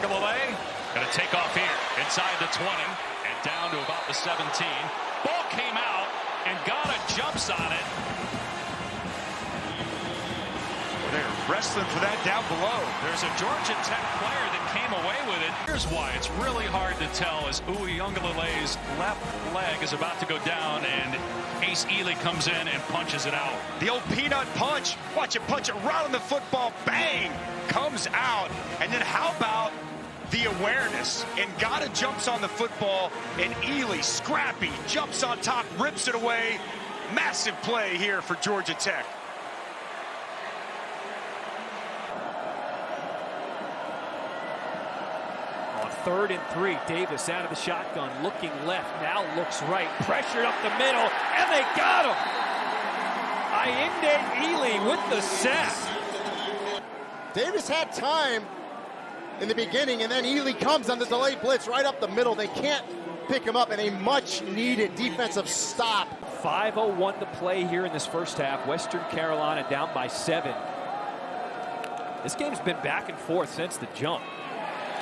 Eley going to take off here inside the 20 and down to about the 17. Ball came out and Ghana jumps on it. They're wrestling for that down below. There's a Georgia Tech player that came away with it. Here's why it's really hard to tell as Ayinde Eley's left leg is about to go down and Ace Eley comes in and punches it out. The old peanut punch. Watch it punch it right on the football. Bang! Comes out. And then how about the awareness? And Ghana jumps on the football, and Eley, scrappy, jumps on top, rips it away. Massive play here for Georgia Tech. On 3rd and 3, Davis out of the shotgun, looking left, now looks right, pressured up the middle, and they got him! Ayinde Eley with the sack. Davis had time in the beginning, and then Eley comes on the delayed blitz right up the middle. They can't pick him up, and a much-needed defensive stop. 5:01 to play here in this first half. Western Carolina down by 7. This game's been back and forth since the jump.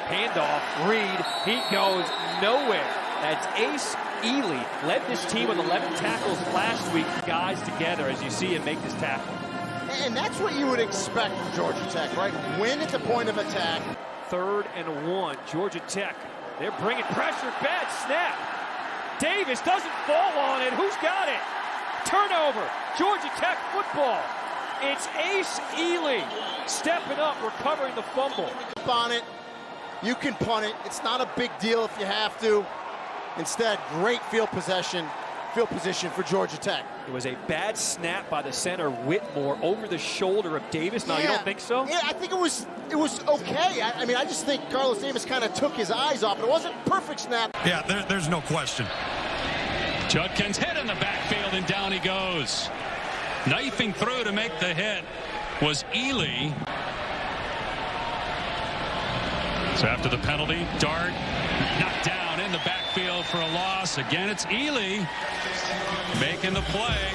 Handoff, Reed, he goes nowhere. That's Ace Eley. Led this team with 11 tackles last week. Guys together as you see him make this tackle. And that's what you would expect from Georgia Tech, right? Win at the point of attack. 3rd and 1, Georgia Tech. They're bringing pressure, bad snap. Davis doesn't fall on it. Who's got it? Turnover, Georgia Tech football. It's Ace Eley stepping up, recovering the fumble. On it, you can punt it. It's not a big deal if you have to. Instead, great field position for Georgia Tech. It was a bad snap by the center, Whitmore, over the shoulder of Davis. No, you don't think so? Yeah, I think it was okay. I mean, I just think Carlos Davis kind of took his eyes off it. It wasn't a perfect snap. Yeah, there's no question. Judkins hit in the backfield, and down he goes. Knifing through to make the hit was Eley. So after the penalty, Dart knocked down in the backfield for a loss. Again, it's Eley making the play.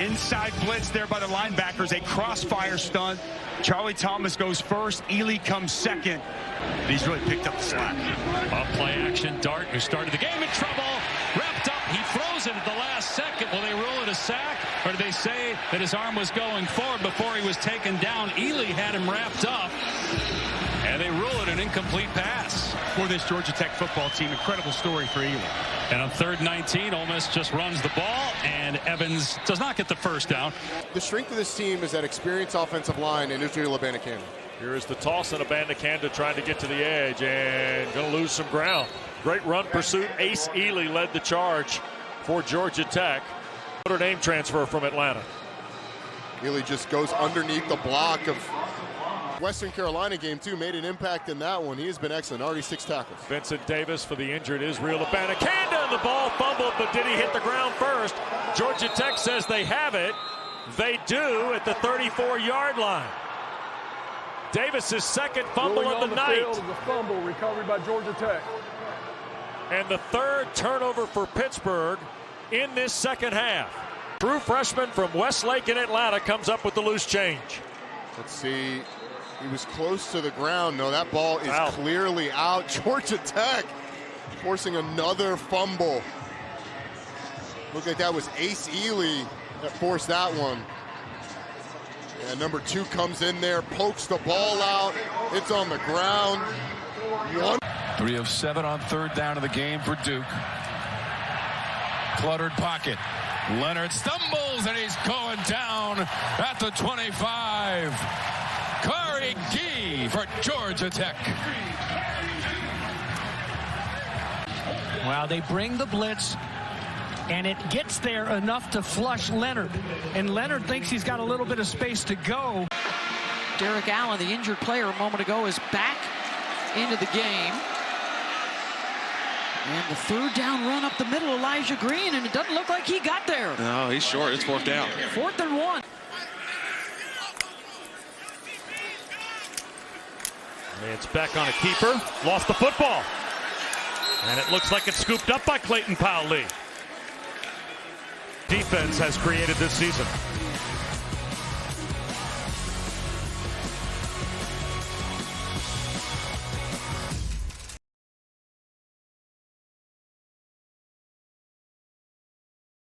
Inside blitz there by the linebackers. A crossfire stunt. Charlie Thomas goes first. Eley comes second. He's really picked up the slack. Off play action. Dart, who started the game in trouble, wrapped up. He throws it at the last second. Will they rule it a sack, or do they say that his arm was going forward before he was taken down? Eley had him wrapped up, and they rule it an incomplete pass. For this Georgia Tech football team, incredible story for Eley. And on 3rd and 19, Ole Miss just runs the ball, and Evans does not get the first down. The strength of this team is that experienced offensive line in Israel Abanikanda. Here is the toss, and Abanikanda trying to get to the edge and going to lose some ground. Great run pursuit. Ace Eley led the charge for Georgia Tech. Notre Dame transfer from Atlanta. Eley just goes underneath the block of Western Carolina game, too. Made an impact in that one. He has been excellent. Already 6 tackles. Vincent Davis for the injured Israel Abanikanda, and the ball fumbled, but did he hit the ground first? Georgia Tech says they have it. They do at the 34-yard line. Davis's second fumble of the night. Field is a fumble recovered by Georgia Tech. And the 3rd turnover for Pittsburgh in this second half. True freshman from Westlake in Atlanta comes up with the loose change. Let's see. He was close to the ground. No, that ball is clearly out. Georgia Tech forcing another fumble. Looked like that was Ace Eley that forced that one. And number 2 comes in there, pokes the ball out. It's on the ground. 3 of 7 on 3rd down of the game for Duke. Cluttered pocket. Leonard stumbles, and he's going down at the 25. Corey Gee for Georgia Tech. Wow, they bring the blitz, and it gets there enough to flush Leonard. And Leonard thinks he's got a little bit of space to go. Derek Allen, the injured player a moment ago, is back into the game. And the 3rd down run up the middle, Elijah Green, and it doesn't look like he got there. No, he's short. It's 4th down. 4th and 1. It's back on a keeper. Lost the football. And it looks like it's scooped up by Clayton Powell-Lee. Defense has created this season.